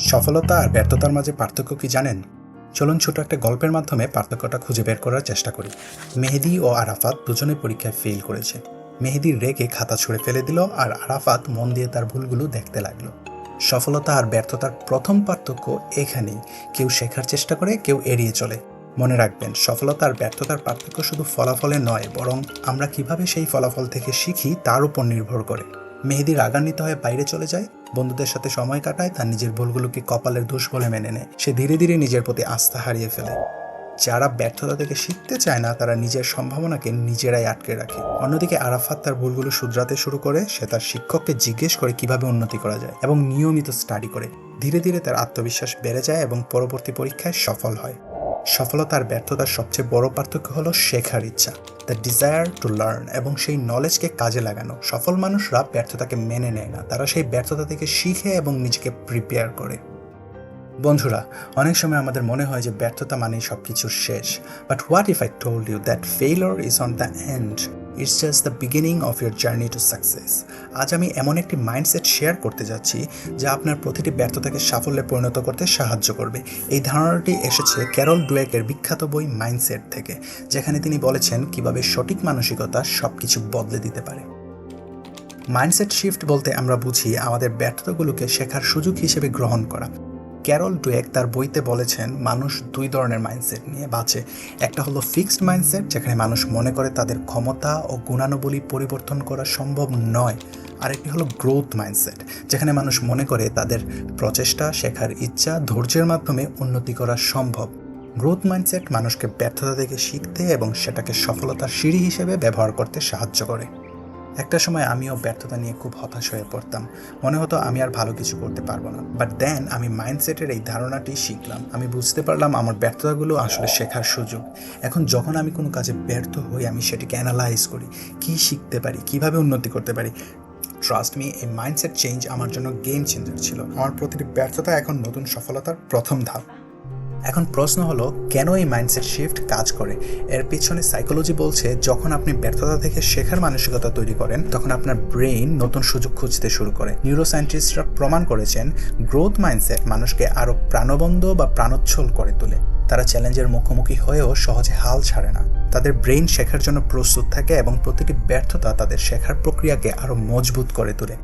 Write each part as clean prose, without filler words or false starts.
সফলতা আর ব্যর্থতার মাঝে পার্থক্য কি জানেন? চলুন ছোট একটা গল্পের মাধ্যমে পার্থক্যটা খুঁজে বের করার চেষ্টা করি। মেহেদী ও আরাফাত দুজনে পরীক্ষায় ফেল করেছে। মেহেদীর রেগে খাতা ছুঁড়ে ফেলে দিল আর আরাফাত মন দিয়ে তার ভুলগুলো দেখতে লাগলো। সফলতা আর ব্যর্থতার প্রথম পার্থক্য এখানেই। কেউ শেখার চেষ্টা করে, কেউ এড়িয়ে চলে। মনে রাখবেন, সফলতা আর ব্যর্থতার পার্থক্য শুধু ফলাফলে নয়, বরং আমরা কিভাবে সেই ফলাফল থেকে শিখি তার উপর নির্ভর করে। মেহেদী রাগান্বিত হয়ে বাইরে চলে যায়, বন্ধুদের সাথে সময় কাটায়, তার নিজের ভুলগুলোকে কপালের দোষ বলে মেনে নেয়। সে ধীরে ধীরে নিজের প্রতি আস্থা হারিয়ে ফেলে। যারা ব্যর্থতা থেকে শিখতে চায় না, তারা নিজের সম্ভাবনাকে নিজেরাই আটকে রাখে। অন্যদিকে আরাফাত তার ভুলগুলো শুধরাতে শুরু করে। সে তার শিক্ষককে জিজ্ঞেস করে কিভাবে উন্নতি করা যায় এবং নিয়মিত স্টাডি করে। ধীরে ধীরে তার আত্মবিশ্বাস বেড়ে যায় এবং পরবর্তী পরীক্ষায় সফল হয়। সফলতা আর ব্যর্থতার সবচেয়ে বড় পার্থক্য হলো শেখার ইচ্ছা, দ্য ডিজায়ার টু লার্ন, এবং সেই নলেজকে কাজে লাগানো। সফল মানুষরা ব্যর্থতাকে মেনে নেয় না, তারা সেই ব্যর্থতা থেকে শিখে এবং নিজেকে প্রিপেয়ার করে। বন্ধুরা, অনেক সময় আমাদের মনে হয় যে ব্যর্থতা মানেই সব কিছুর শেষ। But what if I told you that failure is on the end, it's just the beginning of your journey to success. আজ আমি এমন একটি মাইন্ডসেট শেয়ার করতে যাচ্ছি যা আপনার প্রতিটি ব্যর্থতাকে সাফল্যে পরিণত করতে সাহায্য করবে। এই ধারণাটি এসেছে ক্যারল ডুয়েকের বিখ্যাত বই মাইন্ডসেট থেকে, যেখানে তিনি বলেছেন কিভাবে সঠিক মানসিকতা সব কিছু বদলে দিতে পারে। মাইন্ডসেট শিফট বলতে আমরা বুঝি আমাদের ব্যর্থতাগুলোকে শেখার সুযোগ হিসেবে গ্রহণ করা। ক্যারল ডুয়েক তার বইতে বলেছেন মানুষ দুই ধরনের মাইন্ডসেট নিয়ে বাঁচে। একটা হলো ফিক্সড মাইন্ডসেট, যেখানে মানুষ মনে করে তাদের ক্ষমতা ও গুণানুবলী পরিবর্তন করা সম্ভব নয়। আরেকটি হলো গ্রোথ মাইন্ডসেট, যেখানে মানুষ মনে করে তাদের প্রচেষ্টা, শেখার ইচ্ছা, ধৈর্যের মাধ্যমে উন্নতি করা সম্ভব। গ্রোথ মাইন্ডসেট মানুষকে ব্যর্থতা থেকে শিখতে এবং সেটাকে সফলতার সিঁড়ি হিসেবে ব্যবহার করতে সাহায্য করে। একটা সময় আমিও ব্যর্থতা নিয়ে খুব হতাশ হয়ে পড়তাম। মনে হতো আমি আর ভালো কিছু করতে পারবো না। বাট দেন আমি মাইন্ডসেটের এই ধারণাটি শিখলাম। আমি বুঝতে পারলাম আমার ব্যর্থতাগুলো আসলে শেখার সুযোগ। এখন যখন আমি কোনো কাজে ব্যর্থ হই, আমি সেটিকে অ্যানালাইজ করি, কী শিখতে পারি, কিভাবে উন্নতি করতে পারি। ট্রাস্ট মি, এই মাইন্ডসেট চেঞ্জ আমার জন্য গেম চেঞ্জার ছিল। আমার প্রতিটি ব্যর্থতা এখন নতুন সফলতার প্রথম ধাপ। এখন প্রশ্ন হলো, কেন এই মাইন্ডসেট শিফট কাজ করে? এর পিছনে সাইকোলজি বলছে যখন আপনি ব্যর্থতা থেকে শেখার মানসিকতা তৈরি করেন, তখন আপনার ব্রেইন নতুন সুযোগ খুঁজতে শুরু করে। নিউরোসায়েন্টিস্টরা প্রমাণ করেছেন গ্রোথ মাইন্ডসেট মানুষকে আরও প্রাণবন্ত বা প্রাণোচ্ছল করে তোলে। তারা চ্যালেঞ্জের মুখোমুখি হয়েও সহজে হাল ছাড়ে না। তাদের ব্রেইন শেখার জন্য প্রস্তুত থাকে এবং প্রতিটি ব্যর্থতা তাদের শেখার প্রক্রিয়াকে আরও মজবুত করে তোলে।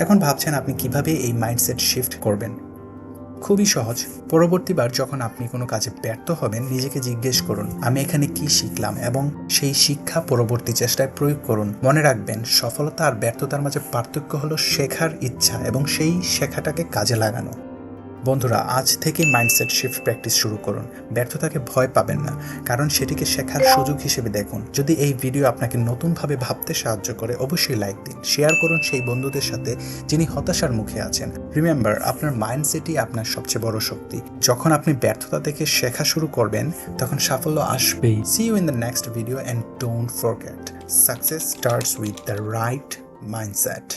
এখন ভাবছেন আপনি কিভাবে এই মাইন্ডসেট শিফট করবেন? খুবই সহজ। পরবর্তীবার যখন আপনি কোনো কাজে ব্যর্থ হবেন, নিজেকে জিজ্ঞেস করুন আমি এখানে কি শিখলাম, এবং সেই শিক্ষা পরবর্তী চেষ্টায় প্রয়োগ করুন। মনে রাখবেন, সফলতা আর ব্যর্থতার মাঝে পার্থক্য হলো শেখার ইচ্ছা এবং সেই শেখাটাকে কাজে লাগানো। বন্ধুরা, আজ থেকে মাইন্ডসেট শিফট প্র্যাকটিস শুরু করুন। ব্যর্থতাকে ভয় পাবেন না, কারণ সেটিকে শেখার সুযোগ হিসেবে দেখুন। যদি এই ভিডিও আপনাকে নতুনভাবে ভাবতে সাহায্য করে, অবশ্যই লাইক দিন, শেয়ার করুন সেই বন্ধুদের সাথে যিনি হতাশার মুখে আছেন। রিমেম্বার, আপনার মাইন্ডসেটই আপনার সবচেয়ে বড় শক্তি। যখন আপনি ব্যর্থতা থেকে শেখা শুরু করবেন, তখন সাফল্য আসবেই। See you in the next video and don't forget, success starts with the right mindset.